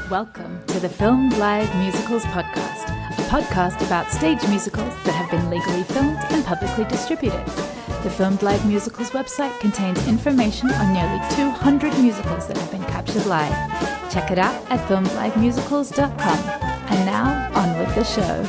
Welcome to the Filmed Live Musicals podcast, a podcast about stage musicals that have been legally filmed and publicly distributed. The Filmed Live Musicals website contains information on nearly 200 musicals that have been captured live. Check it out at filmedlivemusicals.com. And now, on with the show.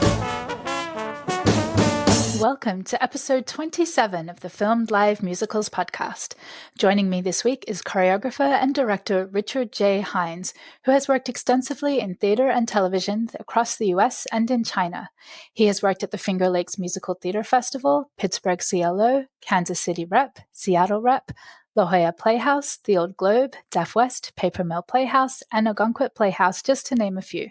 Welcome to episode 27 of the Filmed Live Musicals podcast. Joining me this week is choreographer and director Richard J. Hinds, who has worked extensively in theater and television across the US and in China. He has worked at the Finger Lakes Musical Theater Festival, Pittsburgh CLO, Kansas City Rep, Seattle Rep, La Jolla Playhouse, The Old Globe, Deaf West, Paper Mill Playhouse, and Algonquin Playhouse, just to name a few.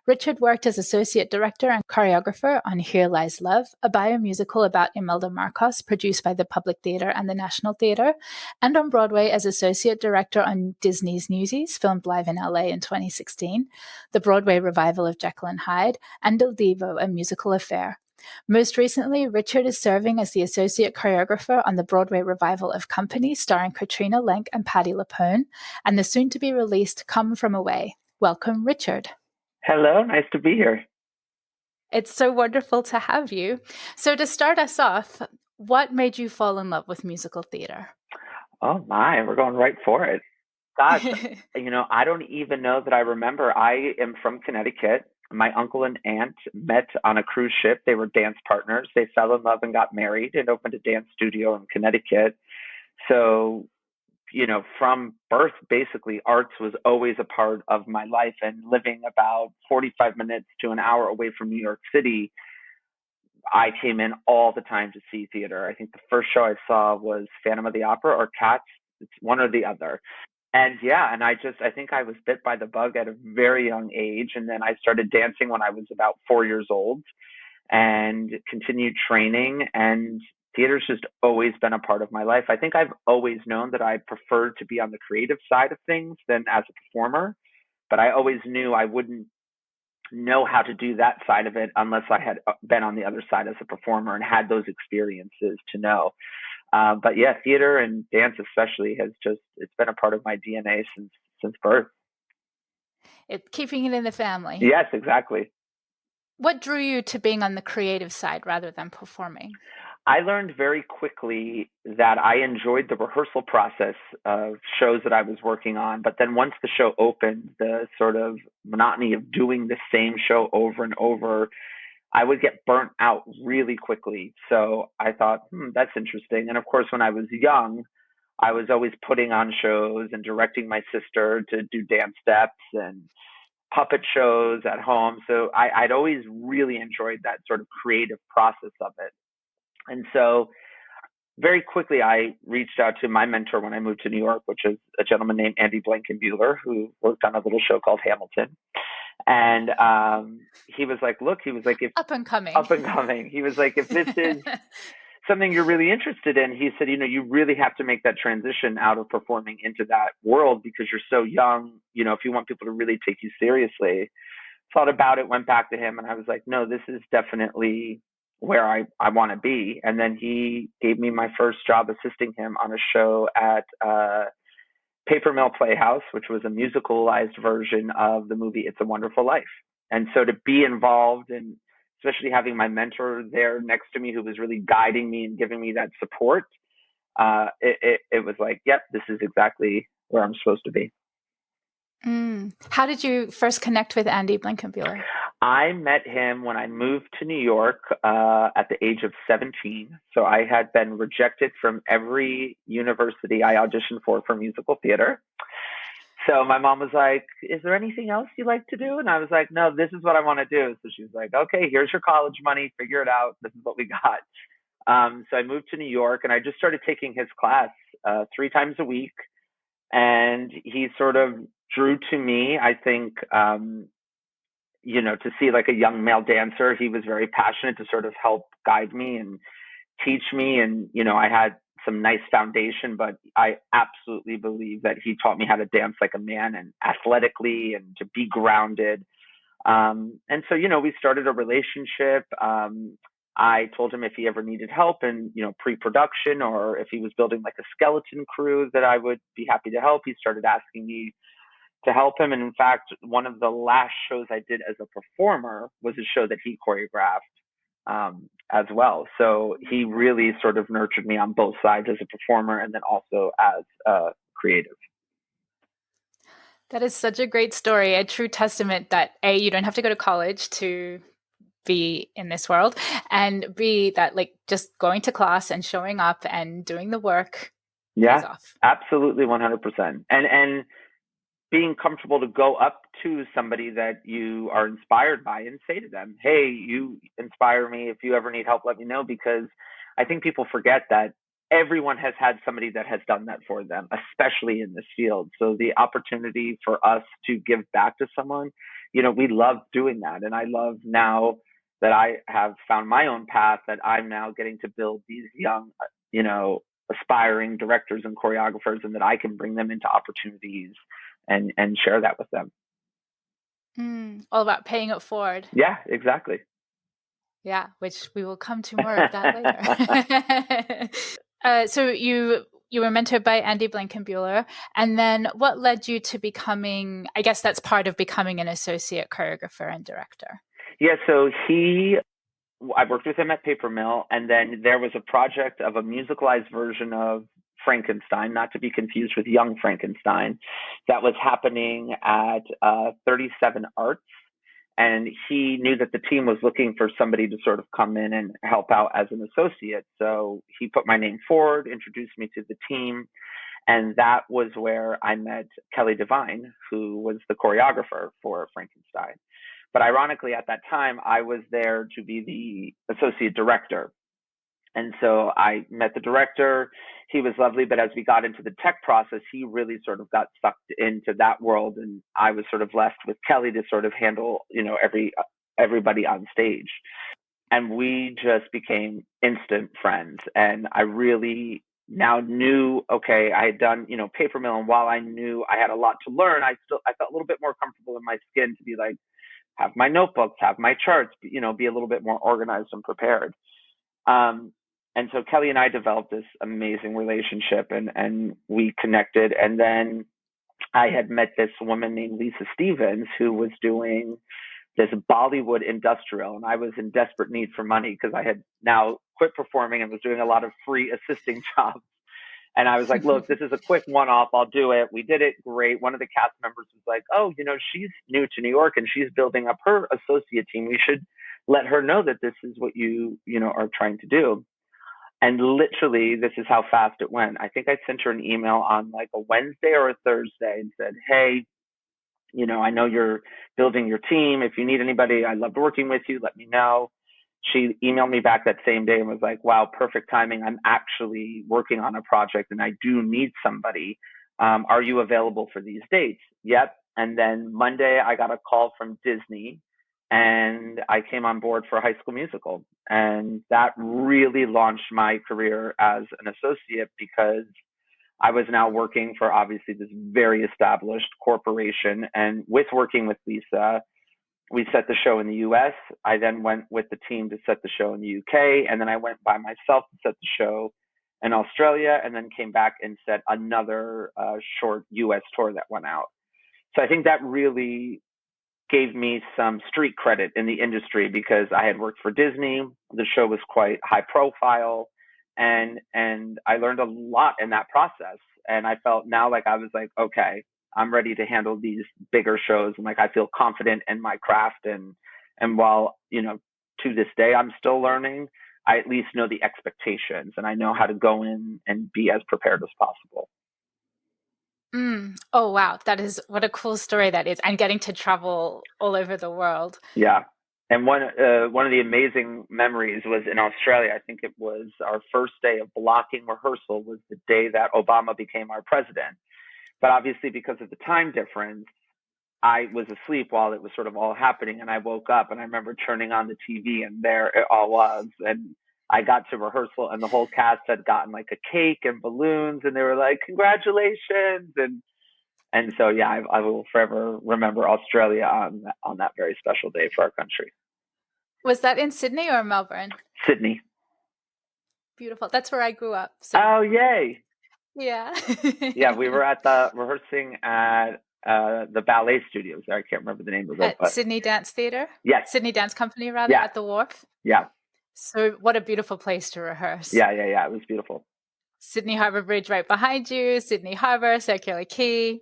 Richard worked as associate director and choreographer on Here Lies Love, a biomusical about Imelda Marcos produced by the Public Theater and the National Theater, and on Broadway as associate director on Disney's Newsies, filmed live in LA in 2016, the Broadway revival of Jekyll and Hyde, and Divo, a musical affair. Most recently, Richard is serving as the associate choreographer on the Broadway revival of Company, starring Katrina Lenk and Patti LuPone, and the soon-to-be-released Come From Away. Welcome, Richard. Hello, nice to be here. It's so wonderful to have you. So to start us off, what made you fall in love with musical theater? Oh my, we're going right for it. Gosh, I don't even know that I remember. I am from Connecticut. My uncle and aunt met on a cruise ship. They were dance partners. They fell in love and got married and opened a dance studio in Connecticut. So from birth, basically, arts was always a part of my life. And living about 45 minutes to an hour away from New York City, I came in all the time to see theater. I think the first show I saw was Phantom of the Opera or Cats. It's one or the other. And I think I was bit by the bug at a very young age. And then I started dancing when I was about 4 years old and continued training. And theater's just always been a part of my life. I think I've always known that I preferred to be on the creative side of things than as a performer, but I always knew I wouldn't know how to do that side of it unless I had been on the other side as a performer and had those experiences to know. But yeah, theater and dance especially it's been a part of my DNA since birth. Keeping it in the family. Yes, exactly. What drew you to being on the creative side rather than performing? I learned very quickly that I enjoyed the rehearsal process of shows that I was working on. But then once the show opened, the sort of monotony of doing the same show over and over, I would get burnt out really quickly. So I thought, that's interesting. And of course, when I was young, I was always putting on shows and directing my sister to do dance steps and puppet shows at home. So I'd always really enjoyed that sort of creative process of it. And so very quickly, I reached out to my mentor when I moved to New York, which is a gentleman named Andy Blankenbuehler, who worked on a little show called Hamilton. And he was like, if up and coming, he was like, if this is something you're really interested in, he said, you really have to make that transition out of performing into that world because you're so young. If you want people to really take you seriously. Thought about it, went back to him, and I was like, no, this is definitely where I want to be. And then he gave me my first job assisting him on a show at Paper Mill Playhouse, which was a musicalized version of the movie It's a Wonderful Life. And so to be involved, and especially having my mentor there next to me who was really guiding me and giving me that support, it was like, yep, this is exactly where I'm supposed to be. How did you first connect with Andy Blankenbuehler? I met him when I moved to New York at the age of 17. So I had been rejected from every university I auditioned for musical theater. So my mom was like, is there anything else you like to do? And I was like, no, this is what I want to do. So she was like, okay, here's your college money. Figure it out. This is what we got. So I moved to New York and I just started taking his class 3 times a week. And he sort of drew to me, I think, to see like a young male dancer. He was very passionate to sort of help guide me and teach me. And, I had some nice foundation, but I absolutely believe that he taught me how to dance like a man and athletically and to be grounded. And so, we started a relationship. I told him if he ever needed help in, pre-production, or if he was building like a skeleton crew, that I would be happy to help. He started asking me to help him. And in fact, one of the last shows I did as a performer was a show that he choreographed as well. So he really sort of nurtured me on both sides, as a performer and then also as a creative. That is such a great story, a true testament that A, you don't have to go to college to be in this world, and B, that like just going to class and showing up and doing the work pays Yeah, off. absolutely, 100%. And being comfortable to go up to somebody that you are inspired by and say to them, hey, you inspire me. If you ever need help, let me know. Because I think people forget that everyone has had somebody that has done that for them, especially in this field. So the opportunity for us to give back to someone, we love doing that. And I love now that I have found my own path, that I'm now getting to build these young, aspiring directors and choreographers, and that I can bring them into opportunities and share that with them. All about paying it forward. Yeah, exactly. Yeah, which we will come to more of that later. So you were mentored by Andy Blankenbuehler, and then what led you to becoming, I guess that's part of becoming an associate choreographer and director? Yeah, so I worked with him at Paper Mill, and then there was a project of a musicalized version of Frankenstein, not to be confused with Young Frankenstein, that was happening at 37 Arts. And he knew that the team was looking for somebody to sort of come in and help out as an associate. So he put my name forward, introduced me to the team. And that was where I met Kelly Devine, who was the choreographer for Frankenstein. But ironically, at that time, I was there to be the associate director. And so I met the director. He was lovely. But as we got into the tech process, he really sort of got sucked into that world. And I was sort of left with Kelly to sort of handle, everybody on stage. And we just became instant friends. And I really now knew, okay, I had done, Paper Mill. And while I knew I had a lot to learn, I felt a little bit more comfortable in my skin to be like, have my notebooks, have my charts, be a little bit more organized and prepared. And so Kelly and I developed this amazing relationship, and we connected. And then I had met this woman named Lisa Stevens, who was doing this Bollywood industrial. And I was in desperate need for money because I had now quit performing and was doing a lot of free assisting jobs. And I was like, look, this is a quick one-off. I'll do it. We did it great. One of the cast members was like, oh, she's new to New York and she's building up her associate team. We should let her know that this is what you are trying to do. And literally, this is how fast it went. I think I sent her an email on like a Wednesday or a Thursday and said, hey, I know you're building your team. If you need anybody, I loved working with you. Let me know. She emailed me back that same day and was like, wow, perfect timing. I'm actually working on a project and I do need somebody. Are you available for these dates? Yep. And then Monday, I got a call from Disney and I came on board for High School Musical. And that really launched my career as an associate, because I was now working for obviously this very established corporation. And with working with Lisa, we set the show in the US. I then went with the team to set the show in the UK. And then I went by myself to set the show in Australia, and then came back and set another short US tour that went out. So I think that really gave me some street credit in the industry, because I had worked for Disney. The show was quite high profile, and I learned a lot in that process. And I felt now like I was like, okay, I'm ready to handle these bigger shows, and like I feel confident in my craft. And while to this day I'm still learning, I at least know the expectations, and I know how to go in and be as prepared as possible. Oh, wow. That is, what a cool story that is. And getting to travel all over the world. Yeah. And one of the amazing memories was in Australia. I think it was our first day of blocking rehearsal was the day that Obama became our president. But obviously, because of the time difference, I was asleep while it was sort of all happening. And I woke up and I remember turning on the TV, and there it all was. And I got to rehearsal and the whole cast had gotten like a cake and balloons, and they were like, congratulations. And so, yeah, I will forever remember Australia on that very special day for our country. Was that in Sydney or Melbourne? Sydney. Beautiful. That's where I grew up. So Oh, yay. yeah. Yeah, we were at the rehearsing at the ballet studios. I can't remember the name of it, At but Sydney Dance Theatre? yes, Sydney Dance Company, rather, yeah, at the Wharf. yeah, So what a beautiful place to rehearse. yeah. It was beautiful. Sydney Harbour Bridge right behind you, Sydney Harbour, Circular Quay.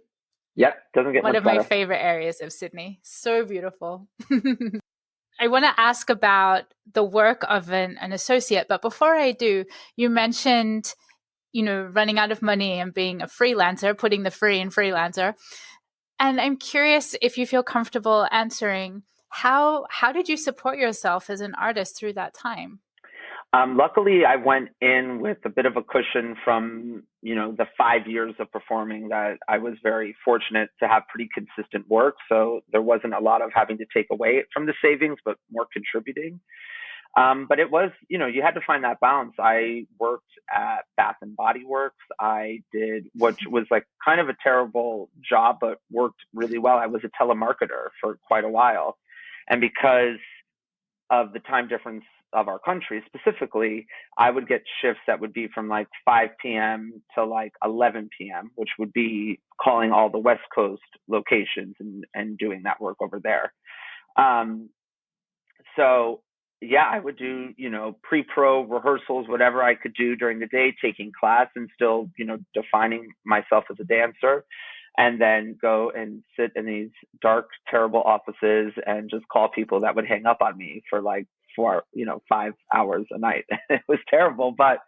Yep, doesn't get One much of my better. favorite areas of Sydney. So beautiful. I want to ask about the work of an associate, but before I do, you mentioned, running out of money and being a freelancer, putting the free in freelancer. And I'm curious if you feel comfortable answering how did you support yourself as an artist through that time? Luckily, I went in with a bit of a cushion from, the 5 years of performing that I was very fortunate to have pretty consistent work. So there wasn't a lot of having to take away from the savings, but more contributing. But it was, you had to find that balance. I worked at Bath and Body Works. I did, which was like kind of a terrible job, but worked really well. I was a telemarketer for quite a while. And because of the time difference of our country specifically, I would get shifts that would be from like 5 p.m. to like 11 p.m., which would be calling all the West Coast locations and doing that work over there. Um, so yeah, I would do, pre-pro rehearsals, whatever I could do during the day, taking class and still, defining myself as a dancer, and then go and sit in these dark, terrible offices and just call people that would hang up on me for like 5 hours a night. It was terrible. But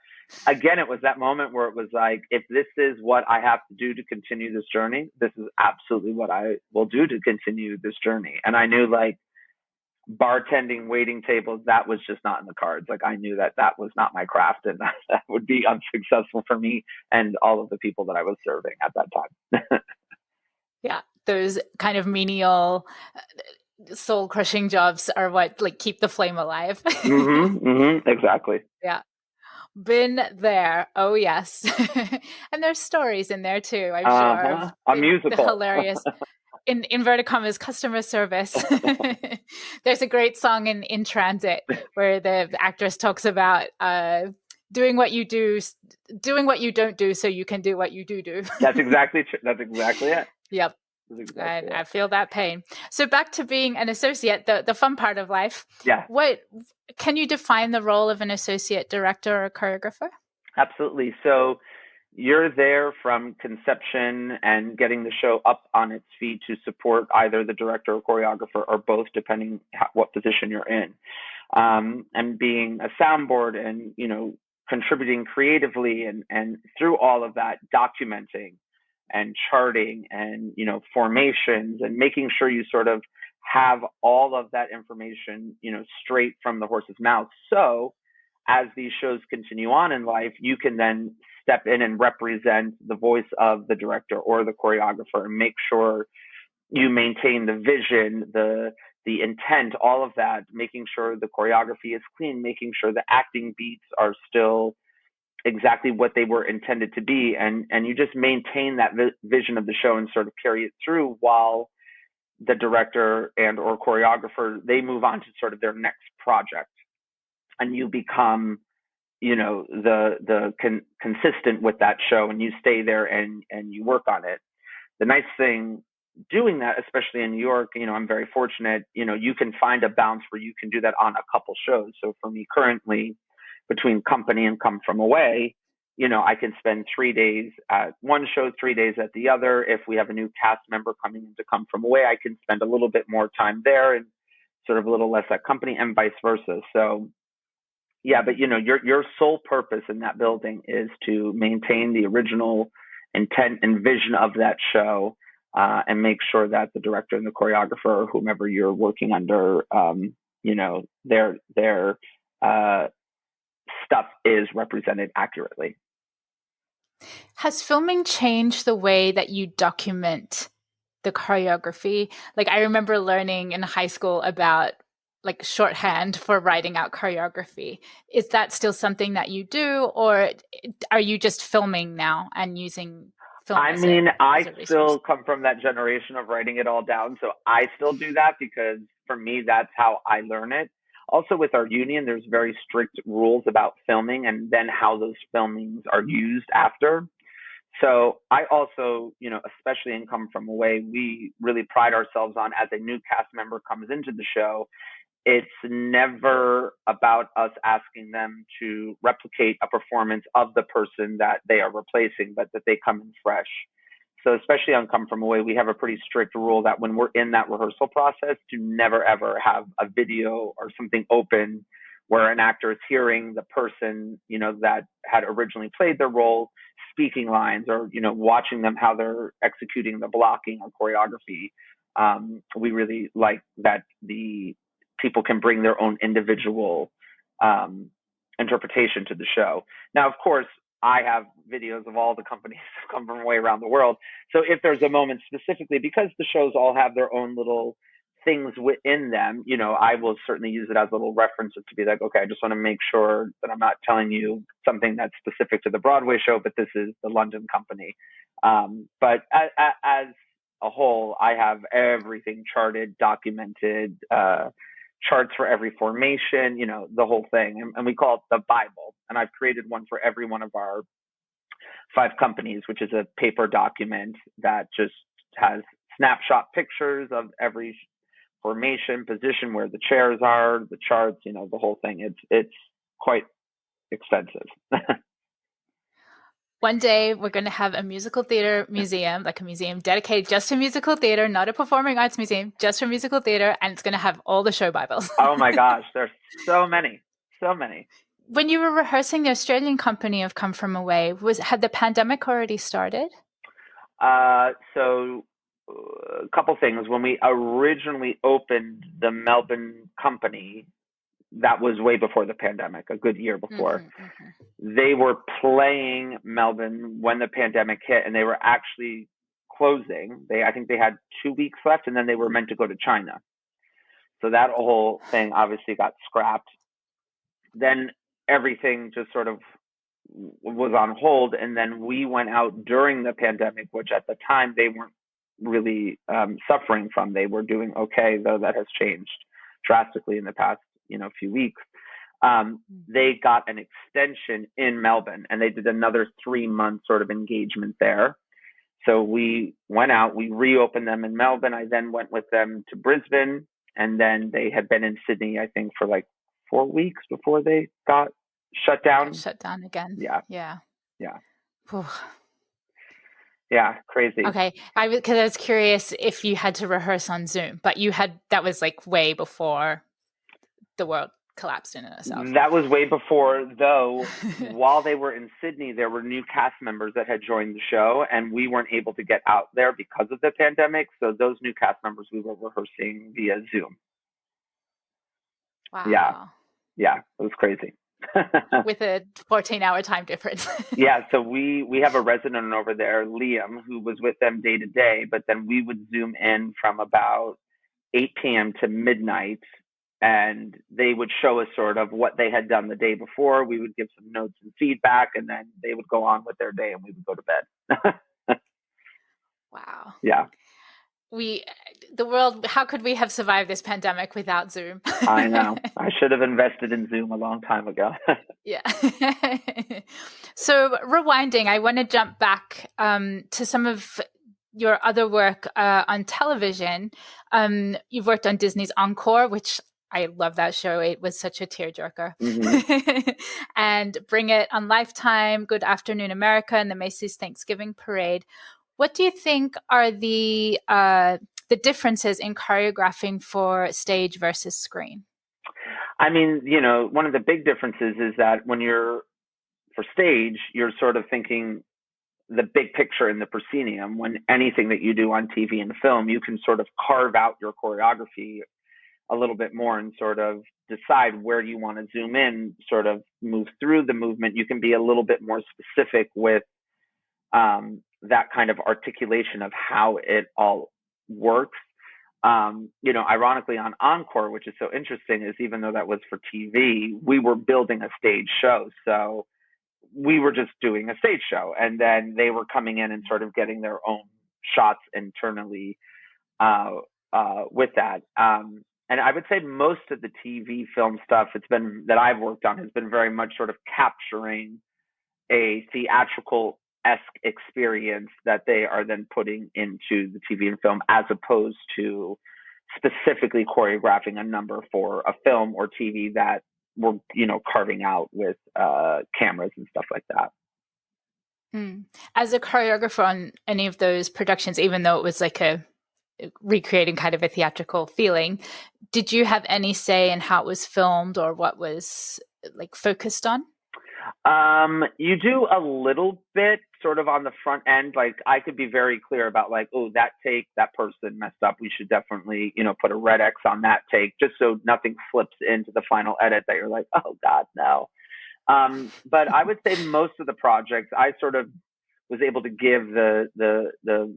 again, it was that moment where it was like, if this is what I have to do to continue this journey, this is absolutely what I will do to continue this journey. And I knew like, bartending, waiting tables, that was just not in the cards. Like I knew that was not my craft, and that would be unsuccessful for me and all of the people that I was serving at that time. Yeah, those kind of menial, soul crushing jobs are what like keep the flame alive. Exactly. Yeah. Been there. Oh yes. And there's stories in there too, I'm sure, of A the musical. hilarious, in inverted commas, customer service. There's a great song in Transit where the actress talks about doing what you do, doing what you don't do so you can do what you do. That's exactly true. That's exactly it. Yep. Exactly And it. I feel that pain. So back to being an associate, the fun part of life. Yeah. What can you define the role of an associate director or choreographer? Absolutely. So you're there from conception and getting the show up on its feet to support either the director or choreographer or both, depending what position you're in. And being a soundboard and, contributing creatively and through all of that, documenting and charting and, formations and making sure you sort of have all of that information, straight from the horse's mouth. So as these shows continue on in life, you can then step in and represent the voice of the director or the choreographer and make sure you maintain the vision, the intent, all of that, making sure the choreography is clean, making sure the acting beats are still exactly what they were intended to be, and you just maintain that vision of the show and sort of carry it through while the director and or choreographer, they move on to sort of their next project, and you become consistent with that show, and you stay there and you work on it. The nice thing doing that, especially in New York, I'm very fortunate, you can find a balance where you can do that on a couple shows. So for me currently, between company and come from away, I can spend 3 days at one show, 3 days at the other. If we have a new cast member coming in to come from away, I can spend a little bit more time there and sort of a little less at company, and vice versa. So yeah, but your sole purpose in that building is to maintain the original intent and vision of that show, and make sure that the director and the choreographer, or whomever you're working under, their stuff is represented accurately. Has filming changed the way that you document the choreography? Like I remember learning in high school about like shorthand for writing out choreography. Is that still something that you do, or are you just filming now and using film? I mean, I still come from that generation of writing it all down. So I still do that because for me, that's how I learn it. Also with our union, there's very strict rules about filming and then how those filmings are used after. So I also, especially in Come From Away, we really pride ourselves on, as a new cast member comes into the show, it's never about us asking them to replicate a performance of the person that they are replacing, but that they come in fresh. So especially on Come From Away, we have a pretty strict rule that when we're in that rehearsal process, to never ever have a video or something open where an actor is hearing the person, that had originally played their role speaking lines, or, watching them how they're executing the blocking or choreography. We really like that the people can bring their own individual interpretation to the show. Now, of course, I have videos of all the companies that come from away around the world. So if there's a moment specifically, because the shows all have their own little things within them, I will certainly use it as a little reference to be like, okay, I just want to make sure that I'm not telling you something that's specific to the Broadway show, but this is the London company. But as a whole, I have everything charted, documented, charts for every formation, the whole thing. And we call it the Bible. And I've created one for every one of our 5 companies, which is a paper document that just has snapshot pictures of every formation, position, where the chairs are, the charts, the whole thing. It's quite expensive. One day we're going to have a musical theater museum, like a museum dedicated just to musical theater, not a performing arts museum, just for musical theater. And it's going to have all the show Bibles. Oh my gosh, there's so many. When you were rehearsing the Australian company of Come From Away, had the pandemic already started? So a couple things. When we originally opened the Melbourne company, that was way before the pandemic, a good year before. They were playing Melbourne when the pandemic hit, and they were actually closing. I think they had 2 weeks left, and then they were meant to go to China. So that whole thing obviously got scrapped. Then everything just sort of was on hold, and then we went out during the pandemic, which at the time they weren't really suffering from. They were doing okay, though that has changed drastically in the past few weeks. They got an extension in Melbourne, and they did another 3-month sort of engagement there. So we went out, we reopened them in Melbourne. I then went with them to Brisbane, and then they had been in Sydney, I think, for like 4 weeks before they got shut down. Shut down again. Yeah. Yeah, crazy. Okay, because I was curious if you had to rehearse on Zoom, but that was like way before the world collapsed in itself. That was way before, though. While they were in Sydney, there were new cast members that had joined the show, and we weren't able to get out there because of the pandemic. So those new cast members, we were rehearsing via Zoom. Wow. Yeah, it was crazy. With a 14-hour time difference. Yeah, so we have a resident over there, Liam, who was with them day to day, but then we would Zoom in from about 8 p.m. to midnight, and they would show us sort of what they had done the day before. We would give some notes and feedback, and then they would go on with their day, and we would go to bed. Wow. Yeah. The world, how could we have survived this pandemic without Zoom? I know. I should have invested in Zoom a long time ago. Yeah. So rewinding, I want to jump back to some of your other work on television. You've worked on Disney's Encore, which I love that show. It was such a tearjerker. Mm-hmm. And Bring It on Lifetime, Good Afternoon America, and the Macy's Thanksgiving Parade. What do you think are the differences in choreographing for stage versus screen? I mean, one of the big differences is that when you're for stage, you're sort of thinking the big picture in the proscenium. When anything that you do on TV and film, you can sort of carve out your choreography a little bit more and sort of decide where you want to zoom in, sort of move through the movement. You can be a little bit more specific with that kind of articulation of how it all works. Ironically on Encore, which is so interesting, is even though that was for TV, we were building a stage show. So we were just doing a stage show, and then they were coming in and sort of getting their own shots internally with that. And And I would say most of the TV film stuff it's been that I've worked on has been very much sort of capturing a theatrical esque experience that they are then putting into the TV and film, as opposed to specifically choreographing a number for a film or TV that we're carving out with cameras and stuff like that. As a choreographer on any of those productions, even though it was like a recreating kind of a theatrical feeling, did you have any say in how it was filmed or what was like focused on? You do a little bit sort of on the front end. Like I could be very clear about like, oh, that take, that person messed up. We should definitely, put a red X on that take just so nothing slips into the final edit that you're like, oh God, no. But I would say most of the projects I sort of was able to give the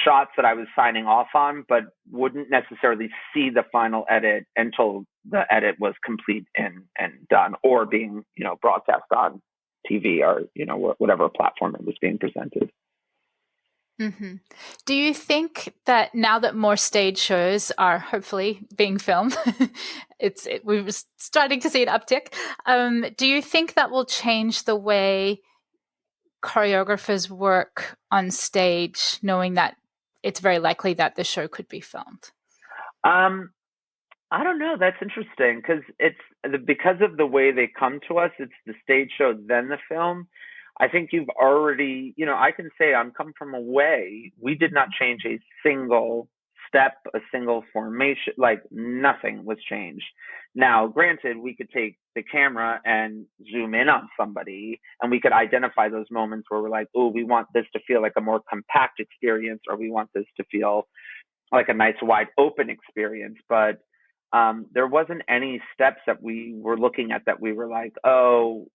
shots that I was signing off on, but wouldn't necessarily see the final edit until the edit was complete and done, or being broadcast on TV or whatever platform it was being presented. Mm-hmm. Do you think that now that more stage shows are hopefully being filmed, we're starting to see an uptick? Do you think that will change the way choreographers work on stage, knowing that it's very likely that the show could be filmed? I don't know. That's interesting because because of the way they come to us. It's the stage show, then the film. I think you've already, I can say I'm come from away. We did not change a single step, a single formation, like nothing was changed. Now, granted, we could take the camera and zoom in on somebody and we could identify those moments where we're like, oh, we want this to feel like a more compact experience, or we want this to feel like a nice wide open experience. But there wasn't any steps that we were looking at that we were like, oh,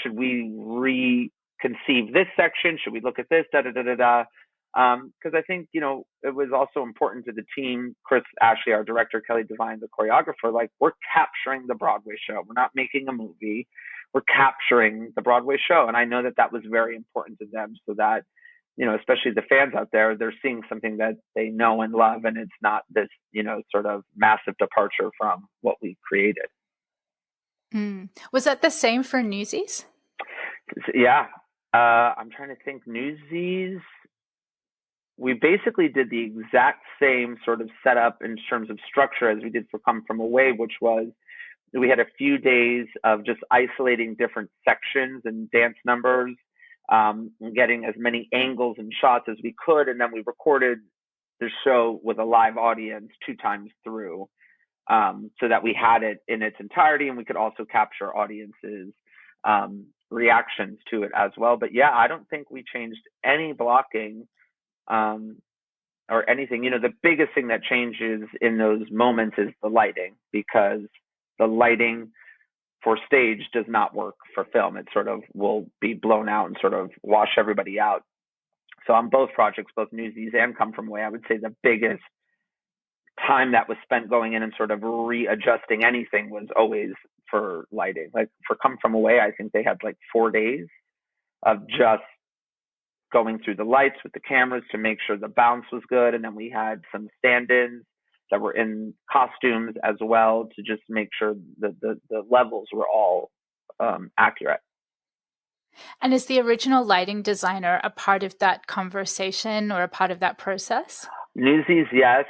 should we reconceive this section? Should we look at this? Da da da da da. Because I think it was also important to the team, Chris Ashley, our director, Kelly Devine, the choreographer. Like, we're capturing the Broadway show. We're not making a movie. We're capturing the Broadway show, and I know that was very important to them, so that especially the fans out there, they're seeing something that they know and love, and it's not this sort of massive departure from what we created. Was that the same for Newsies? Yeah. I'm trying to think. Newsies, we basically did the exact same sort of setup in terms of structure as we did for Come From Away, which was we had a few days of just isolating different sections and dance numbers, getting as many angles and shots as we could. And then we recorded the show with a live audience 2 times through, so that we had it in its entirety, and we could also capture audiences' reactions to it as well. But yeah, I don't think we changed any blocking or anything. The biggest thing that changes in those moments is the lighting, because the lighting for stage does not work for film. It sort of will be blown out and sort of wash everybody out. So on both projects, both Newsies and Come From Away, I would say the biggest time that was spent going in and sort of readjusting anything was always for lighting. Like for Come From Away, I think they had like 4 days of just going through the lights with the cameras to make sure the bounce was good. And then we had some stand-ins that were in costumes as well to just make sure that the levels were all accurate. And is the original lighting designer a part of that conversation or a part of that process? Newsies, yes.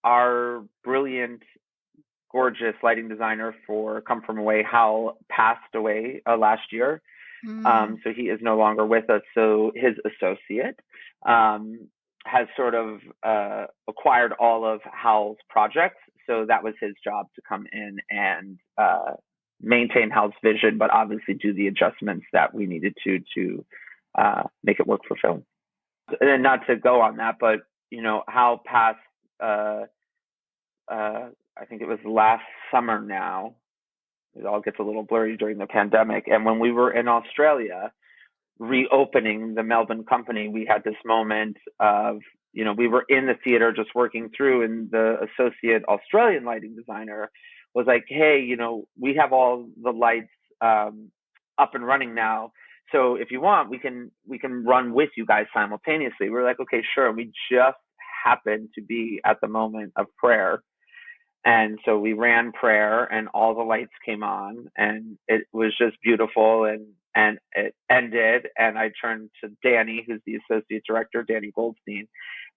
Our brilliant, gorgeous lighting designer for Come From Away, Hal, passed away last year. So he is no longer with us. So his associate has sort of acquired all of Hal's projects. So that was his job, to come in and maintain Hal's vision, but obviously do the adjustments that we needed to make it work for film. And then, not to go on that, but Hal passed, I think it was last summer now. It all gets a little blurry during the pandemic. And when we were in Australia reopening the Melbourne company, we had this moment of, we were in the theater just working through, and the associate Australian lighting designer was like, hey, we have all the lights up and running now. So if you want, we can run with you guys simultaneously. We're like, okay, sure. And we just happened to be at the moment of prayer And so we ran prayer and all the lights came on and it was just beautiful, and it ended and I turned to Danny, who's the associate director, Danny Goldstein,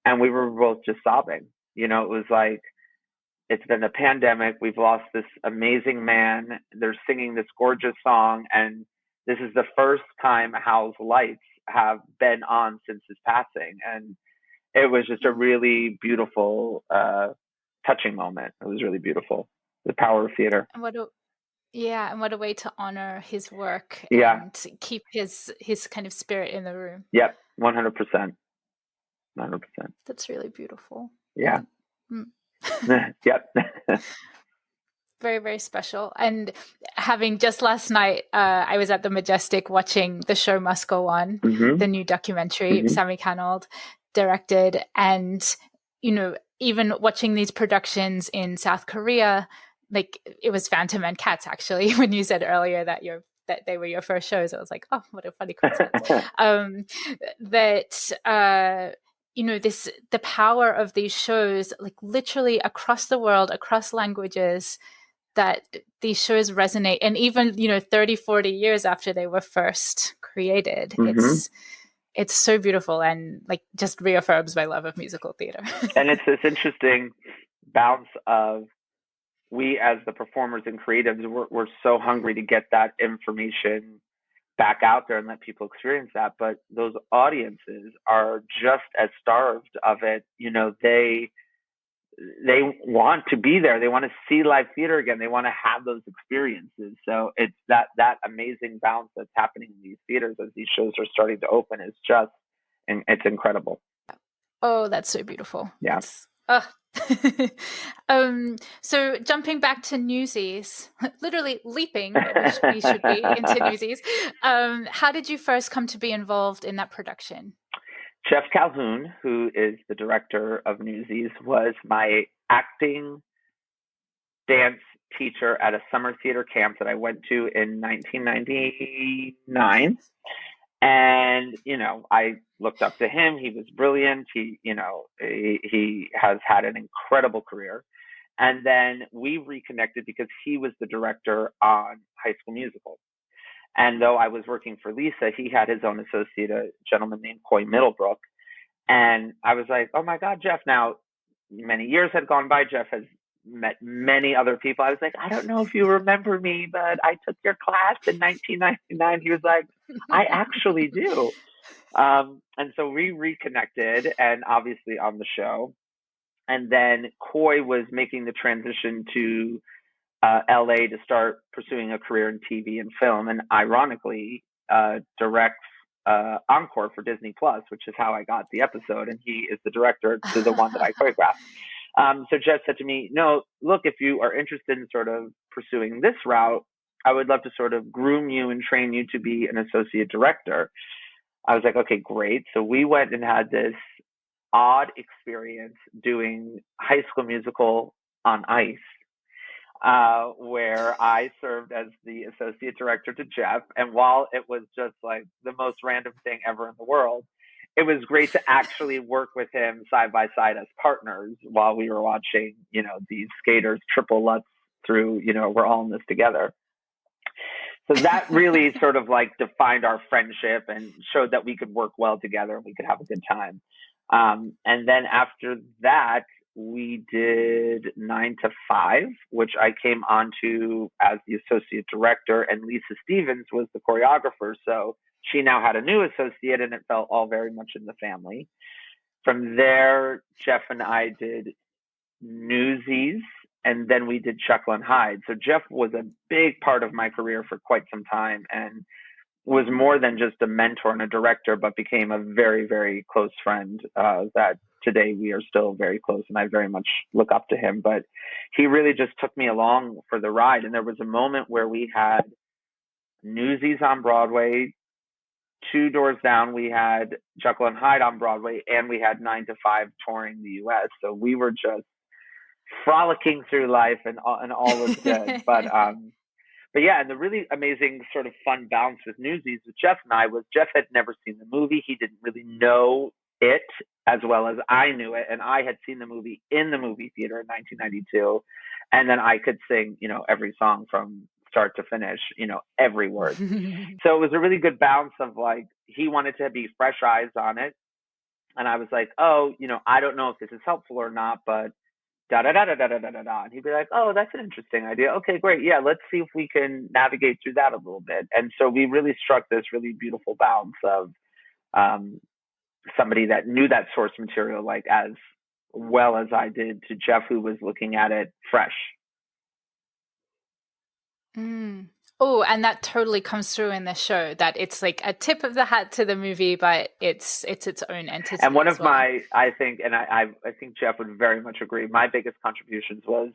and we were both just sobbing. You know, it was like, it's been a pandemic. We've lost this amazing man. They're singing this gorgeous song, and this is the first time Hal's lights have been on since his passing. And it was just a really beautiful, touching moment. It was really beautiful. The power of theater. And what a way to honor his work Yeah. and keep his kind of spirit in the room. Yep. 100%. 100%. That's really beautiful. Yeah. Yep. Very, very special. And having just last night, I was at the Majestic watching The Show Must Go On, the new documentary Sammy Canold directed. And, you know, even watching these productions in South Korea, like it was Phantom and Cats, actually, when you said earlier that they were your first shows. I was like, oh, what a funny coincidence. You know, the power of these shows, like literally across the world, across languages, that these shows resonate. And even, you know, 30, 40 years after they were first created, it's so beautiful and like just reaffirms my love of musical theater. And it's this interesting bounce of, we as the performers and creatives, we're so hungry to get that information back out there and let people experience that. But those audiences are just as starved of it. You know, they want to be there. They want to see live theater again. They want to have those experiences. So it's that amazing bounce that's happening in these theaters as these shows are starting to open is just, and it's incredible. Oh, that's so beautiful. Yeah. So jumping back to Newsies, literally leaping, we should be into Newsies. How did you first come to be involved in that production? Jeff Calhoun, who is the director of Newsies, was my acting dance teacher at a summer theater camp that I went to in 1999. And, you know, I looked up to him. He was brilliant. He has had an incredible career. And then we reconnected because he was the director on High School Musical. And though I was working for Lisa, he had his own associate, a gentleman named Coy Middlebrook. And I was like, oh my God, Jeff. Now, many years had gone by. Jeff has met many other people. I was like, I don't know if you remember me, but I took your class in 1999. He was like, I actually do. And so we reconnected, and obviously on the show. And then Coy was making the transition to LA to start pursuing a career in TV and film, and ironically directs Encore for Disney Plus, which is how I got the episode, and he is the director to the one that I choreographed. So Jeff said to me, no, look, if you are interested in sort of pursuing this route, I would love to sort of groom you and train you to be an associate director. I was like, okay, great. So we went and had this odd experience doing High School Musical on ice, where I served as the associate director to Jeff. And while it was just like the most random thing ever in the world, it was great to actually work with him side by side as partners while we were watching, you know, these skaters triple lutz through, you know, we're all in this together. So that really sort of like defined our friendship and showed that we could work well together and we could have a good time. And then after that, we did 9 to 5, which I came onto as the associate director, and Lisa Stevens was the choreographer. So she now had a new associate, and it felt all very much in the family. From there, Jeff and I did Newsies, and then we did Jekyll and Hyde. So Jeff was a big part of my career for quite some time, and was more than just a mentor and a director, but became a very, very close friend that today we are still very close, and I very much look up to him. But he really just took me along for the ride. And there was a moment where we had Newsies on Broadway. 2 doors down, we had Jekyll and Hyde on Broadway, and we had 9 to 5 touring the U.S. So we were just frolicking through life, and all was good. But yeah, and the really amazing sort of fun balance with Newsies with Jeff and I was Jeff had never seen the movie. He didn't really know it as well as I knew it. And I had seen the movie in the movie theater in 1992. And then I could sing, every song from start to finish, every word. So it was a really good balance of like, he wanted to be fresh eyes on it. And I was like, oh, I don't know if this is helpful or not, but da da da da da da da da. And he'd be like, oh, that's an interesting idea. Okay, great. Yeah, let's see if we can navigate through that a little bit. And so we really struck this really beautiful balance of um, somebody that knew that source material like as well as I did, to Jeff, who was looking at it fresh. Mm. Oh, and that totally comes through in the show, that it's like a tip of the hat to the movie, but it's its own entity. And one of well. I think, and I think Jeff would very much agree, my biggest contributions was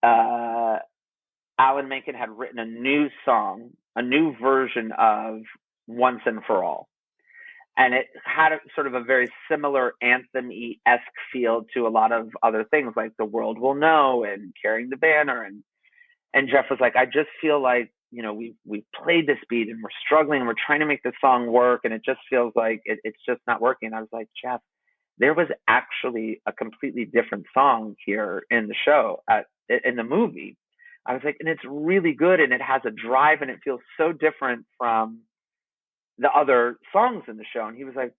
Alan Menken had written a new song, a new version of Once and For All. And it had sort of a very similar anthem-y-esque feel to a lot of other things like The World Will Know and Carrying the Banner. And Jeff was like, I just feel like, we played this beat and we're struggling and we're trying to make this song work. And it just feels like it's just not working. I was like, Jeff, there was actually a completely different song here in the show, in the movie. I was like, and it's really good. And it has a drive and it feels so different from the other songs in the show. And he was like,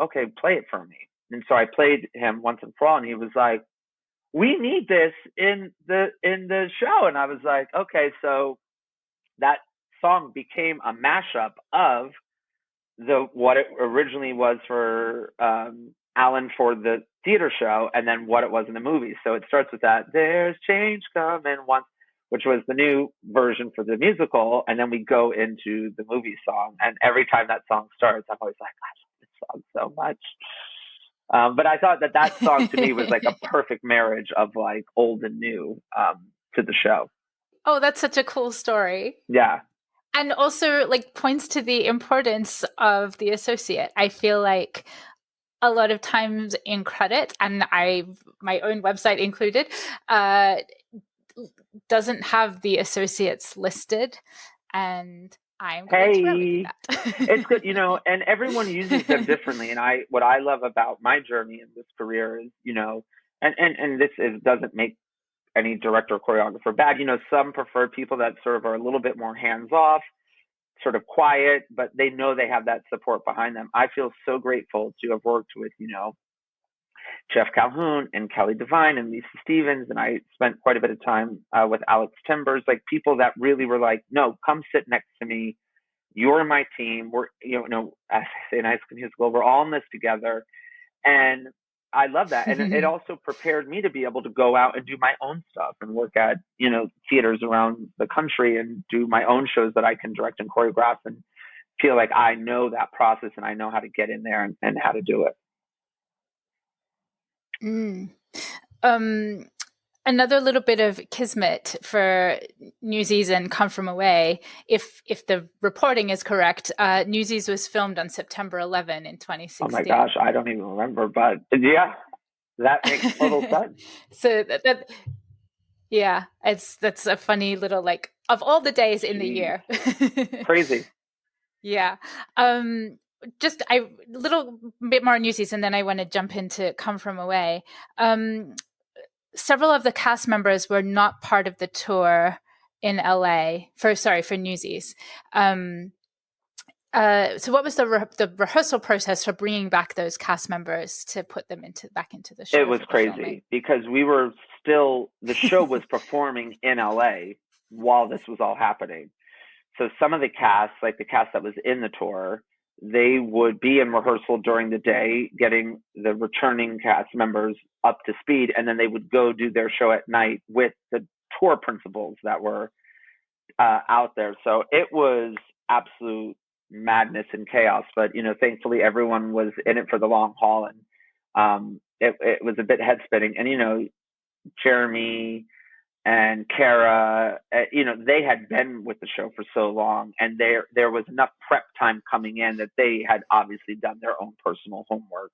okay, play it for me. And so I played him Once and For All, and he was like, we need this in the show. And I was like, okay. So that song became a mashup of what it originally was for Alan for the theater show, and then what it was in the movie. So it starts with that, there's change coming once, which was the new version for the musical. And then we go into the movie song. And every time that song starts, I'm always like, I love this song so much. But I thought that song to me was like a perfect marriage of like old and new to the show. Oh, that's such a cool story. Yeah. And also like points to the importance of the associate. I feel like a lot of times in credit, and my own website included, doesn't have the associates listed, and I'm going to remedy that. It's good, and everyone uses them differently. And what I love about my journey in this career is, and this doesn't make any director or choreographer bad. Some prefer people that sort of are a little bit more hands off, sort of quiet, but they know they have that support behind them. I feel so grateful to have worked with, Jeff Calhoun and Kelly Devine and Lisa Stevens. And I spent quite a bit of time with Alex Timbers, like people that really were like, no, come sit next to me. You're my team. We're, as I say in High School Musical, we're all in this together. And I love that. And it also prepared me to be able to go out and do my own stuff and work at, theaters around the country and do my own shows that I can direct and choreograph, and feel like I know that process and I know how to get in there and how to do it. Another little bit of kismet for Newsies and Come From Away, if the reporting is correct, Newsies was filmed on September 11 in 2016. Oh my gosh, I don't even remember, but yeah, that makes total sense. So that's a funny little, like, of all the days in the year. Crazy. Yeah. Just a little bit more Newsies, and then I want to jump into Come From Away. Several of the cast members were not part of the tour in LA for Newsies. So what was the rehearsal process for bringing back those cast members to put them back into the show? It was crazy because the show was performing in LA while this was all happening. So some of the cast, like the cast that was in the tour, they would be in rehearsal during the day, getting the returning cast members up to speed, and then they would go do their show at night with the tour principals that were out there. So it was absolute madness and chaos, but thankfully everyone was in it for the long haul, and it was a bit head spinning. And Jeremy and Kara, they had been with the show for so long, and there was enough prep time coming in that they had obviously done their own personal homework.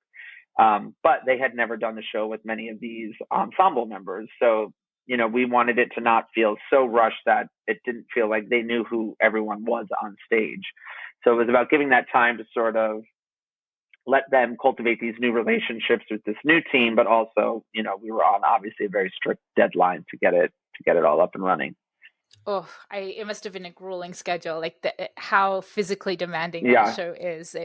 But they had never done the show with many of these ensemble members. So, we wanted it to not feel so rushed that it didn't feel like they knew who everyone was on stage. So it was about giving that time to sort of let them cultivate these new relationships with this new team, but also, we were on obviously a very strict deadline to get it all up and running. Oh, it must have been a grueling schedule. Like how physically demanding that Yeah, show is.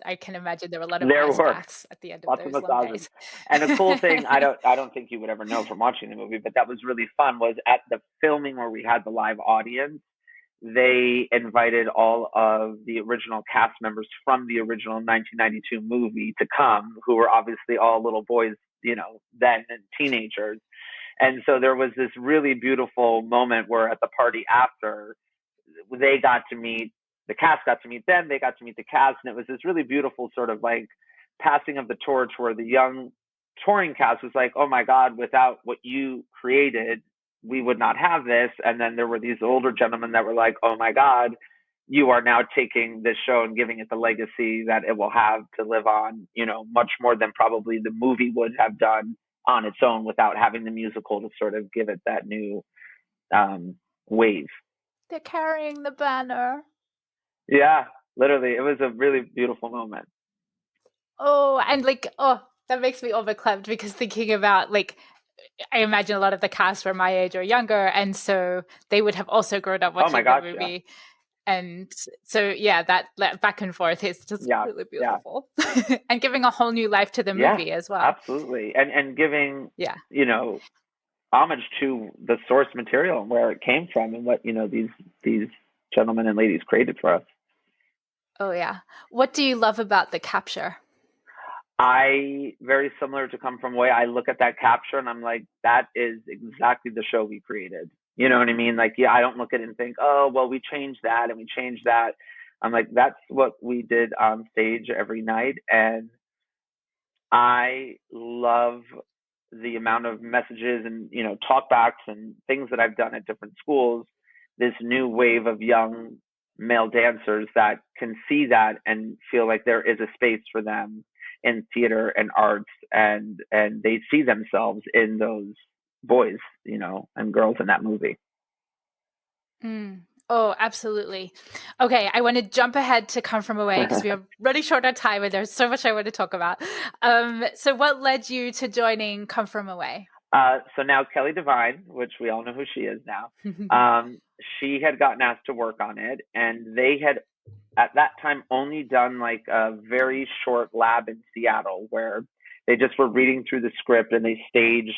I can imagine there were a lot of there ice were baths at the end of lots of those long massages. days. And a cool thing, I don't think you would ever know from watching the movie, but that was really fun, was at the filming where we had the live audience, they invited all of the original cast members from the original 1992 movie to come, who were obviously all little boys, then, and teenagers. And so there was this really beautiful moment where at the party after, they got to meet, the cast got to meet them, they got to meet the cast, and it was this really beautiful sort of like passing of the torch where the young touring cast was like, oh my God, without what you created, we would not have this. And then there were these older gentlemen that were like, oh my God, you are now taking this show and giving it the legacy that it will have to live on, much more than probably the movie would have done on its own without having the musical to sort of give it that new wave. They're carrying the banner. Yeah, literally. It was a really beautiful moment. Oh, and that makes me overclamped because thinking about I imagine a lot of the cast were my age or younger, and so they would have also grown up watching the movie. Yeah. And so, yeah, that back and forth is just really beautiful. Yeah. And giving a whole new life to the movie as well. Absolutely. And giving, homage to the source material and where it came from and what, these gentlemen and ladies created for us. Oh, yeah. What do you love about the capture? Very similar to Come From Away, I look at that capture and I'm like, that is exactly the show we created. You know what I mean? Like, I don't look at it and think, oh, well, we changed that and we changed that. I'm like, that's what we did on stage every night. And I love the amount of messages and, talkbacks and things that I've done at different schools, this new wave of young male dancers that can see that and feel like there is a space for them in theater and arts, and they see themselves in those boys, and girls in that movie. Oh, absolutely. Okay, I want to jump ahead to Come From Away because we are running short on time and there's so much I want to talk about. So what led you to joining Come From Away? So now Kelly Devine, which we all know who she is now, she had gotten asked to work on it, and they had at that time only done like a very short lab in Seattle where they just were reading through the script and they staged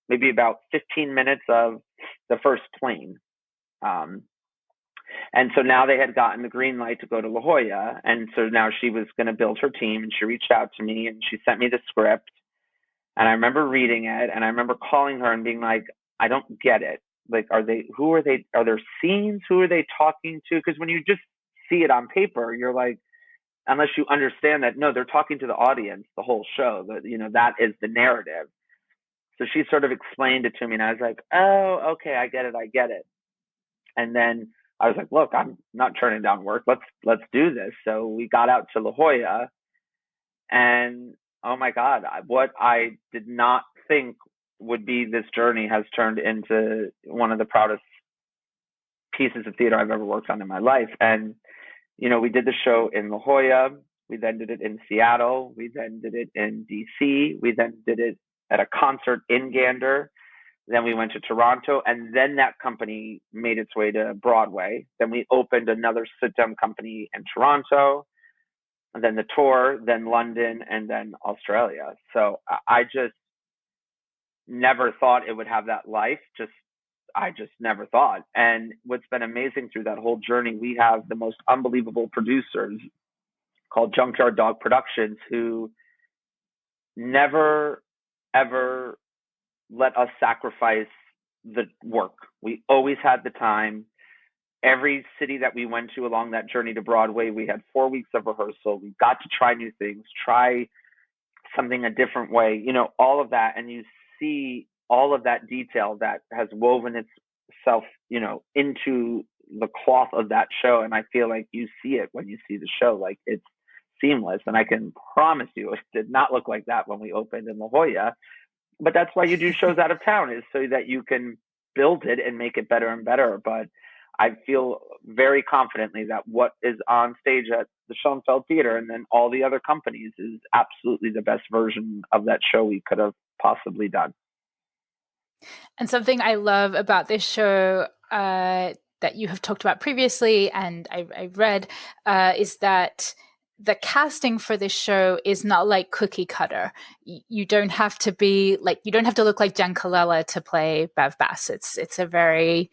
maybe about 15 minutes of the first plane. And so now they had gotten the green light to go to La Jolla. And so now she was going to build her team, and she reached out to me and she sent me the script. And I remember reading it, and I remember calling her and being like, I don't get it. Like, are there scenes? Who are they talking to? Because when you just see it on paper, you're like, unless you understand that, no, they're talking to the audience the whole show, that, that is the narrative. So she sort of explained it to me, and I was like, oh, okay, I get it. And then I was like, look, I'm not turning down work. Let's do this. So we got out to La Jolla, and oh my God, what I did not think would be this journey has turned into one of the proudest pieces of theater I've ever worked on in my life. And, we did the show in La Jolla. We then did it in Seattle. We then did it in DC. We then did it at a concert in Gander. Then we went to Toronto, and then that company made its way to Broadway. Then we opened another sit-down company in Toronto, and then the tour, then London, and then Australia. So I just never thought it would have that life. I just never thought. And what's been amazing through that whole journey, we have the most unbelievable producers called Junkyard Dog Productions who never, ever let us sacrifice the work. We always had the time. Every city that we went to along that journey to Broadway, we had 4 weeks of rehearsal. We got to try new things, try something a different way, all of that. And you see all of that detail that has woven itself, into the cloth of that show. And I feel like you see it when you see the show, like it's seamless. And I can promise you, it did not look like that when we opened in La Jolla. But that's why you do shows out of town, is so that you can build it and make it better and better. But I feel very confidently that what is on stage at the Schoenfeld Theater and then all the other companies is absolutely the best version of that show we could have possibly done. And something I love about this show that you have talked about previously, and I've read, is that the casting for this show is not like cookie cutter. You don't have to be like, you don't have to look like Jen Colella to play Bev Bass. It's a very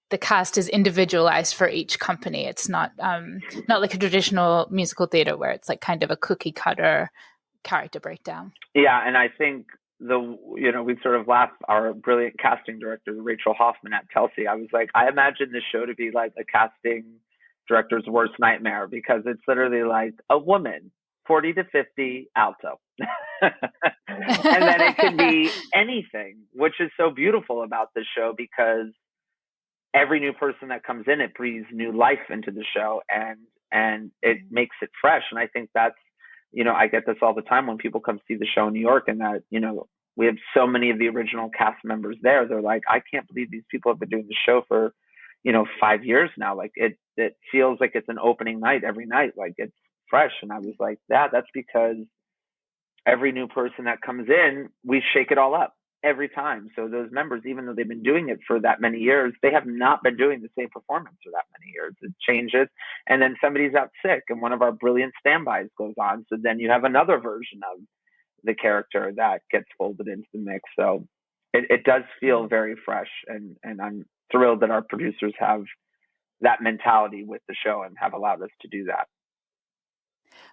the cast is individualized for each company. It's not like a traditional musical theater where it's like kind of a cookie cutter character breakdown. Yeah, and I think we sort of laughed, our brilliant casting director, Rachel Hoffman at Telsey. I was like, I imagine this show to be like a casting director's worst nightmare, because it's literally like a woman, 40 to 50, alto. And then it can be anything, which is so beautiful about this show, because every new person that comes in, it breathes new life into the show, and it makes it fresh. And I think that's, I get this all the time when people come see the show in New York, and that, we have so many of the original cast members there. They're like, I can't believe these people have been doing the show for, 5 years now. Like it feels like it's an opening night every night. Like it's fresh. And I was like, yeah, that's because every new person that comes in, we shake it all up every time. So those members, even though they've been doing it for that many years, they have not been doing the same performance for that many years. It changes. And then somebody's out sick and one of our brilliant standbys goes on. So then you have another version of the character that gets folded into the mix. So it does feel very fresh. And I'm thrilled that our producers have that mentality with the show and have allowed us to do that.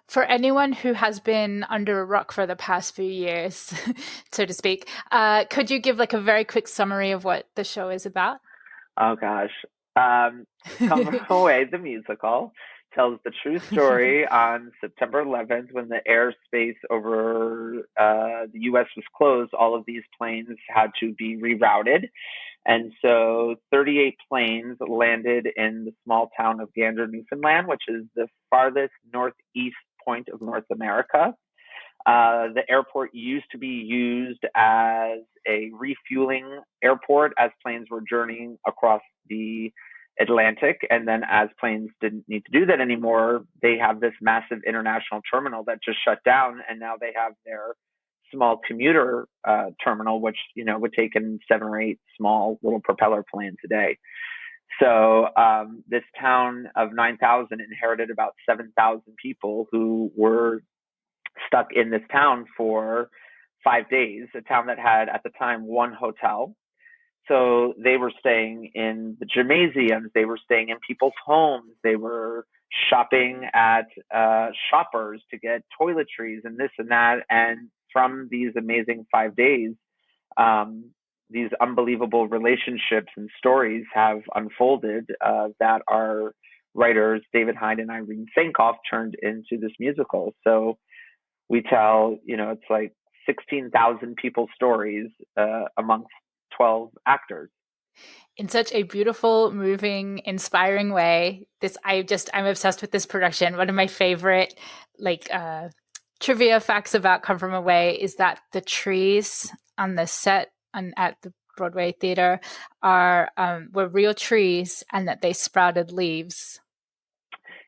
For anyone who has been under a rock for the past few years, so to speak, could you give like a very quick summary of what the show is about? Oh gosh. Come Away, the musical, tells the true story on September 11th, when the airspace over the U.S. was closed. All of these planes had to be rerouted. And so 38 planes landed in the small town of Gander, Newfoundland, which is the farthest northeast point of North America. The airport used to be used as a refueling airport as planes were journeying across the Atlantic. And then as planes didn't need to do that anymore, they have this massive international terminal that just shut down. And now they have their small commuter terminal, which, would take in 7 or 8 small little propeller planes a day. So this town of 9,000 inherited about 7,000 people who were stuck in this town for 5 days, a town that had at the time 1 hotel. So they were staying in the gymnasiums, they were staying in people's homes, they were shopping at shoppers to get toiletries and this and that. And from these amazing 5 days, these unbelievable relationships and stories have unfolded that our writers, David Hyde and Irene Sankoff, turned into this musical. So we tell, it's like 16,000 people's stories amongst 12 actors. In such a beautiful, moving, inspiring way. I'm obsessed with this production. One of my favorite, trivia facts about Come From Away is that the trees on the set at the Broadway theater were real trees, and that they sprouted leaves.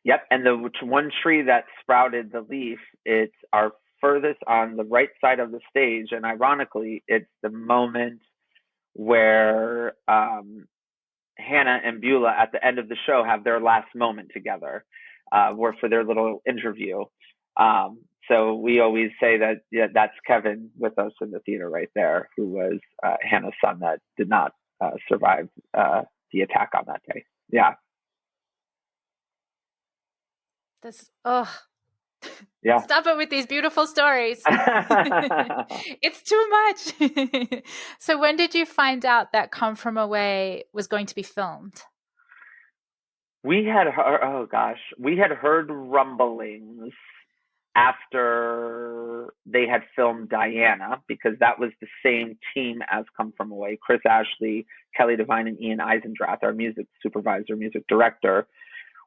Yep, and the one tree that sprouted the leaf, it's our furthest on the right side of the stage, and ironically, it's the moment where Hannah and Beulah at the end of the show have their last moment together, for their little interview. So we always say that that's Kevin with us in the theater right there, who was Hannah's son that did not survive the attack on that day. Yeah. Yeah. Stop it with these beautiful stories. It's too much. So when did you find out that Come From Away was going to be filmed? We had heard rumblings after they had filmed Diana, because that was the same team as Come From Away. Chris Ashley, Kelly Devine, and Ian Eisendrath, our music supervisor, music director.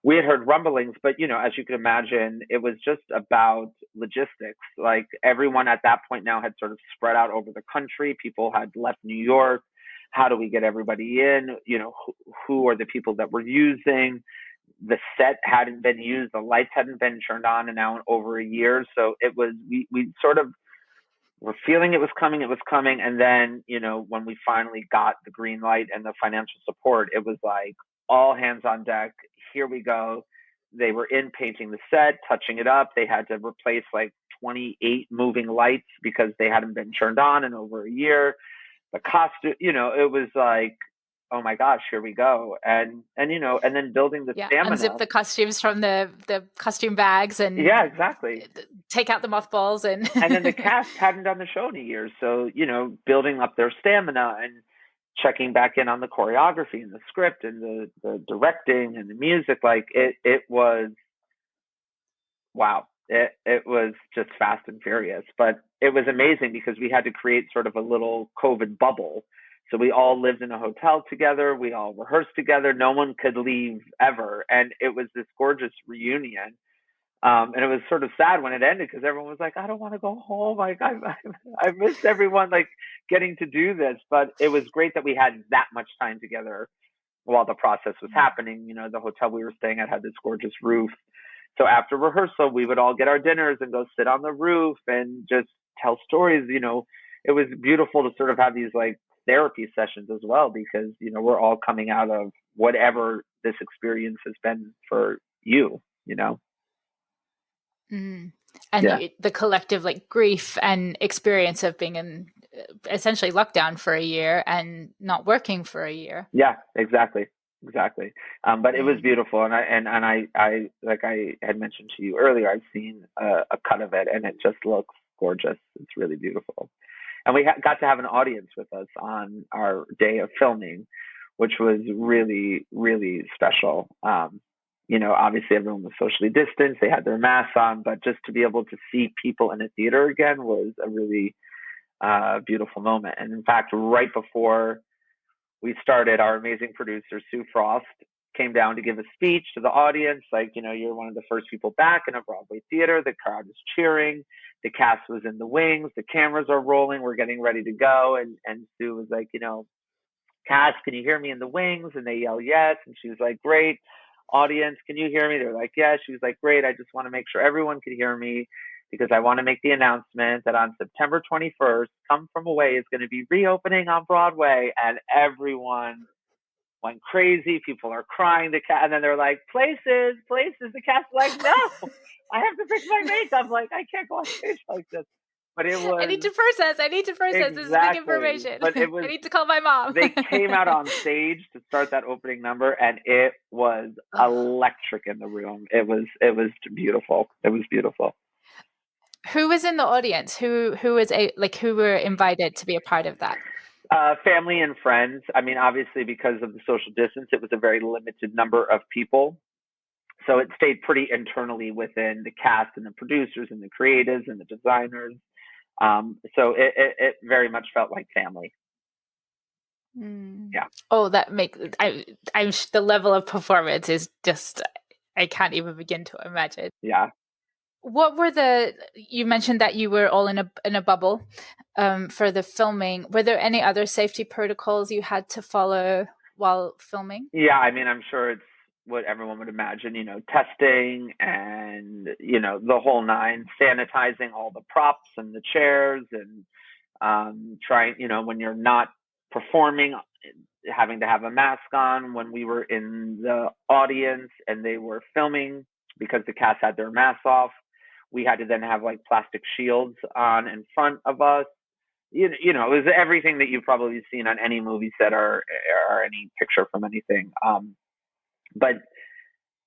We had heard rumblings, but, as you can imagine, it was just about logistics. Like, everyone at that point now had sort of spread out over the country. People had left New York. How do we get everybody in? Who are the people that we're using? the set hadn't been used, the lights hadn't been turned on in now over a year. So it was, we sort of were feeling it was coming. And then, when we finally got the green light and the financial support, it was like all hands on deck. Here we go. They were in painting the set, touching it up. They had to replace like 28 moving lights because they hadn't been turned on in over a year. The costume, it was like, oh my gosh, here we go. And then building the stamina. Unzip the costumes from the costume bags and exactly. Take out the mothballs and then the cast hadn't done the show in a year. So, building up their stamina and checking back in on the choreography and the script and the directing and the music, like it was, wow. It was just fast and furious, but it was amazing because we had to create sort of a little COVID bubble. So we all lived in a hotel together. We all rehearsed together. No one could leave ever. And it was this gorgeous reunion. And it was sort of sad when it ended because everyone was like, I don't want to go home. Like I missed everyone like getting to do this, but it was great that we had that much time together while the process was happening. The hotel we were staying at had this gorgeous roof. So after rehearsal, we would all get our dinners and go sit on the roof and just tell stories. It was beautiful to sort of have these like therapy sessions as well, because, we're all coming out of whatever this experience has been for you. And the collective like grief and experience of being in essentially lockdown for a year and not working for a year. Yeah, exactly. But it was beautiful. And I like I had mentioned to you earlier, I've seen a cut of it and it just looks gorgeous. It's really beautiful. And we got to have an audience with us on our day of filming, which was really, really special. Obviously everyone was socially distanced. They had their masks on, but just to be able to see people in a theater again was a really beautiful moment. And in fact, right before we started, our amazing producer, Sue Frost, came down to give a speech to the audience. Like, you're one of the first people back in a Broadway theater. The crowd is cheering. The cast was in the wings. The cameras are rolling. We're getting ready to go. And Sue was like, cast, can you hear me in the wings? And they yell, yes. And she was like, great. Audience, can you hear me? They're like, yes. She was like, great. I just want to make sure everyone could hear me because I want to make the announcement that on September 21st, Come From Away is going to be reopening on Broadway. And everyone went crazy. People are crying. And then they're like, places. The cast is like, no, I have to fix my makeup. Like, I can't go on stage like this. But it was. I need to process. Exactly. This is big information. But it was, I need to call my mom. They came out on stage to start that opening number, and it was electric in the room. It was beautiful. It was beautiful. Who was in the audience? Who were invited to be a part of that? Family and friends. I mean, obviously, because of the social distance, it was a very limited number of people. So it stayed pretty internally within the cast and the producers and the creatives and the designers. So it very much felt like family. Yeah. Oh, that makes I'm the level of performance is just I can't even begin to imagine. Yeah. What were you mentioned that you were all in a bubble for the filming. Were there any other safety protocols you had to follow while filming? Yeah, I mean, I'm sure it's what everyone would imagine, testing and, the whole nine, sanitizing all the props and the chairs and trying, when you're not performing, having to have a mask on when we were in the audience and they were filming because the cast had their masks off. We had to then have like plastic shields on in front of us. It was everything that you've probably seen on any movie set or any picture from anything. But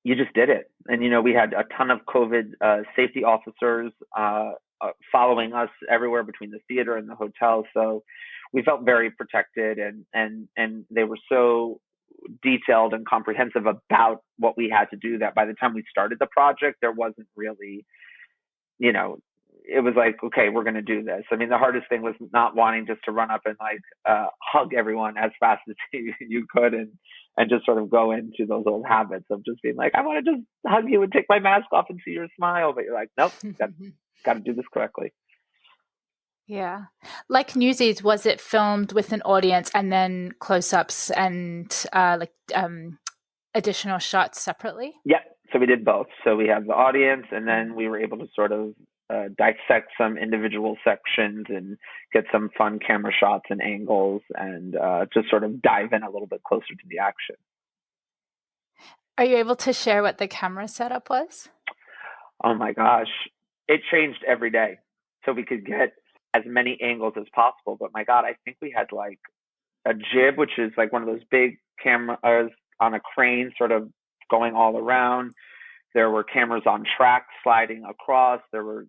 you just did it. And, we had a ton of COVID safety officers following us everywhere between the theater and the hotel. So we felt very protected and they were so detailed and comprehensive about what we had to do that by the time we started the project, there wasn't really, it was like, okay, we're going to do this. I mean, the hardest thing was not wanting just to run up and like hug everyone as fast as you could and just sort of go into those old habits of just being like, I want to just hug you and take my mask off and see your smile. But you're like, nope, got to do this correctly. Yeah. Like Newsies, was it filmed with an audience and then close-ups and additional shots separately? Yeah, so we did both. So we have the audience, and then we were able to sort of dissect some individual sections and get some fun camera shots and angles, and just sort of dive in a little bit closer to the action. Are you able to share what the camera setup was? Oh my gosh, it changed every day, so we could get as many angles as possible. But my God, I think we had like a jib, which is like one of those big cameras on a crane, sort of going all around. There were cameras on tracks sliding across. There were,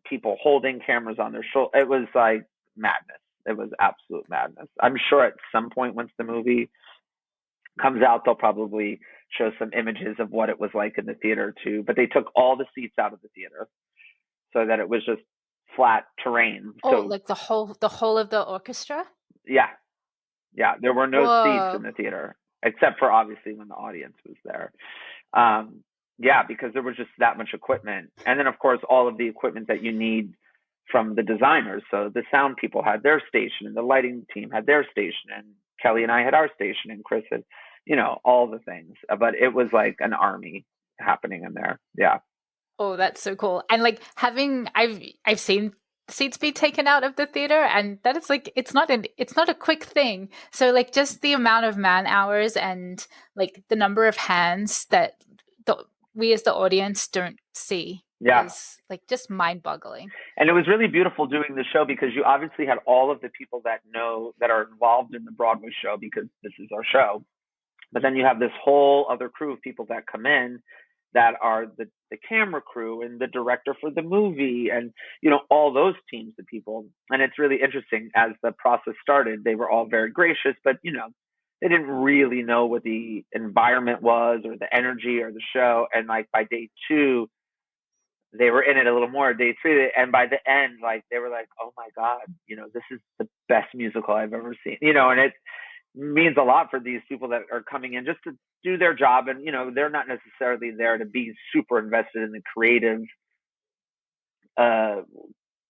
people holding cameras on their shoulder. It was like madness. It was absolute madness. I'm sure at some point, once the movie comes out, they'll probably show some images of what it was like in the theater too. But they took all the seats out of the theater so that it was just flat terrain. Oh, so, like the whole of the orchestra? Yeah. There were no seats in the theater, except for obviously when the audience was there. Because there was just that much equipment. And then, of course, all of the equipment that you need from the designers. So the sound people had their station, and the lighting team had their station, and Kelly and I had our station, and Chris had, all the things. But it was like an army happening in there. Yeah. Oh, that's so cool. And like I've seen seats be taken out of the theater, and that is like it's not a quick thing. So like just the amount of man hours and like the number of hands that we as the audience don't see is like just mind-boggling. And it was really beautiful doing the show because you obviously had all of the people that are involved in the Broadway show because this is our show. But then you have this whole other crew of people that come in that are the camera crew and the director for the movie and, all those teams of people. And it's really interesting. As the process started, they were all very gracious, but, they didn't really know what the environment was or the energy or the show. And like by day 2, they were in it a little more. Day 3, and by the end, like they were like, "Oh my God, this is the best musical I've ever seen." And it means a lot for these people that are coming in just to do their job, and they're not necessarily there to be super invested in the creative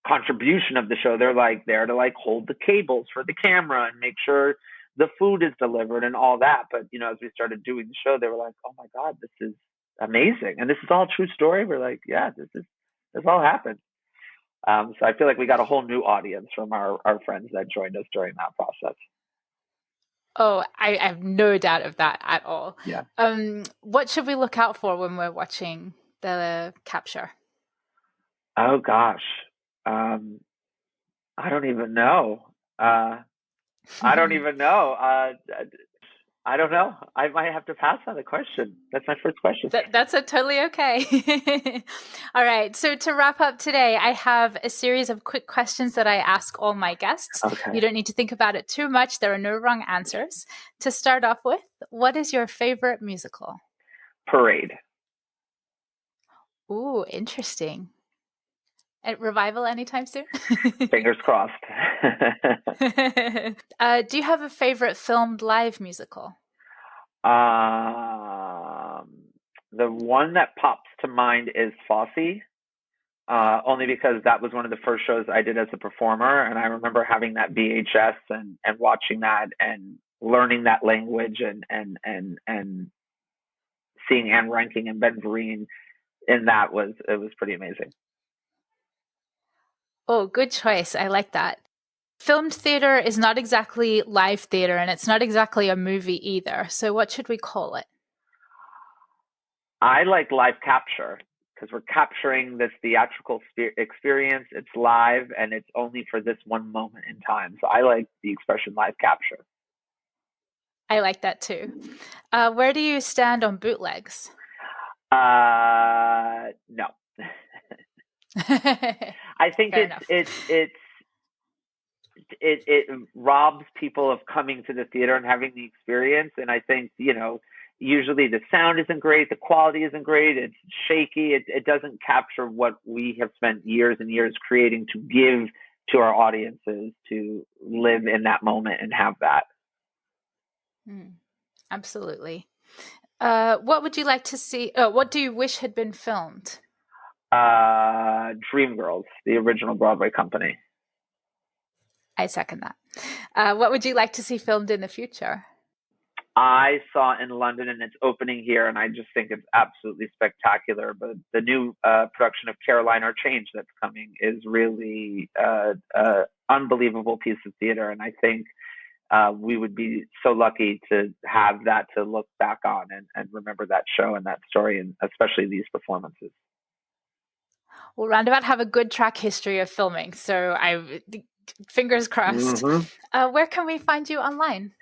contribution of the show. They're like there to like hold the cables for the camera and make sure the food is delivered and all that. But as we started doing the show, they were like, "Oh my God, this is amazing, and this is all true story." We're like, "Yeah, this all happened." So I feel like we got a whole new audience from our friends that joined us during that process. Oh, I have no doubt of that at all. Yeah. What should we look out for when we're watching the capture? Oh gosh, I don't even know. I don't even know. I don't know. I might have to pass on the question. That's my first question. That's totally okay. All right. So to wrap up today, I have a series of quick questions that I ask all my guests. Okay. You don't need to think about it too much. There are no wrong answers. To start off with, what is your favorite musical? Parade. Ooh, interesting. Revival anytime soon? Fingers crossed. Do you have a favorite filmed live musical? The one that pops to mind is Fosse, only because that was one of the first shows I did as a performer, and I remember having that VHS and watching that and learning that language and seeing Anne Reinking and Ben Vereen in that was pretty amazing. Oh, good choice. I like that. Filmed theater is not exactly live theater, and it's not exactly a movie either. So what should we call it? I like live capture because we're capturing this theatrical experience. It's live, and it's only for this one moment in time. So I like the expression live capture. I like that too. Where do you stand on bootlegs? No. I think it robs people of coming to the theater and having the experience. And I think, usually the sound isn't great. The quality isn't great. It's shaky. It doesn't capture what we have spent years and years creating to give to our audiences to live in that moment and have that. Absolutely. What would you like to see? What do you wish had been filmed? Dreamgirls, the original Broadway company. I second that. What would you like to see filmed in the future? I saw in London, and it's opening here, and I just think it's absolutely spectacular. But the new production of Caroline or Change that's coming is really unbelievable piece of theater, and I think we would be so lucky to have that to look back on and remember that show and that story, and especially these performances. Well, Roundabout have a good track history of filming, so fingers crossed. Mm-hmm. Where can we find you online?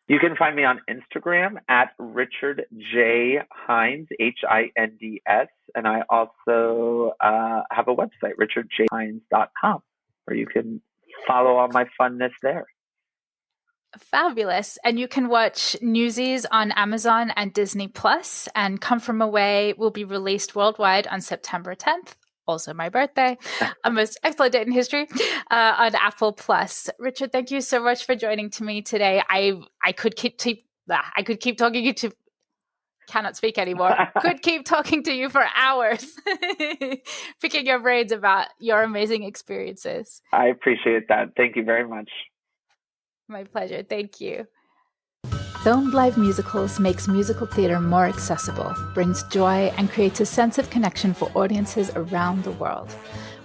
You can find me on Instagram at Richard J. Hinds, Hinds. And I also have a website, richardjhinds.com, where you can follow all my funness there. Fabulous. And you can watch Newsies on Amazon and Disney Plus, and Come From Away will be released worldwide on September 10th. Also my birthday, a most excellent date in history, on Apple Plus. Richard, thank you so much for joining me today. I could keep talking to cannot speak anymore. Could keep talking to you for hours, picking your brains about your amazing experiences. I appreciate that. Thank you very much. My pleasure. Thank you. Filmed Live Musicals makes musical theater more accessible, brings joy, and creates a sense of connection for audiences around the world.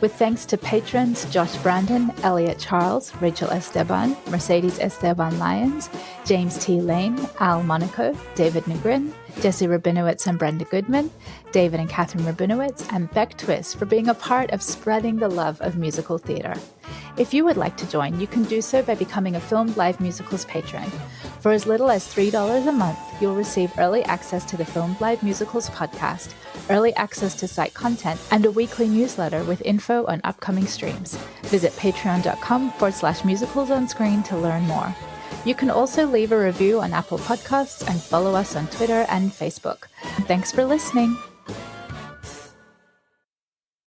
With thanks to patrons Josh Brandon, Elliot Charles, Rachel Esteban, Mercedes Esteban Lyons, James T. Lane, Al Monaco, David Negrin, Jesse Rabinowitz and Brenda Goodman, David and Catherine Rabinowitz, and Beck Twist for being a part of spreading the love of musical theater. If you would like to join, you can do so by becoming a Filmed Live Musicals patron. For as little as $3 a month, you'll receive early access to the Filmed Live Musicals podcast, early access to site content, and a weekly newsletter with info on upcoming streams. Visit patreon.com/musicals on screen to learn more. You can also leave a review on Apple Podcasts and follow us on Twitter and Facebook. Thanks for listening.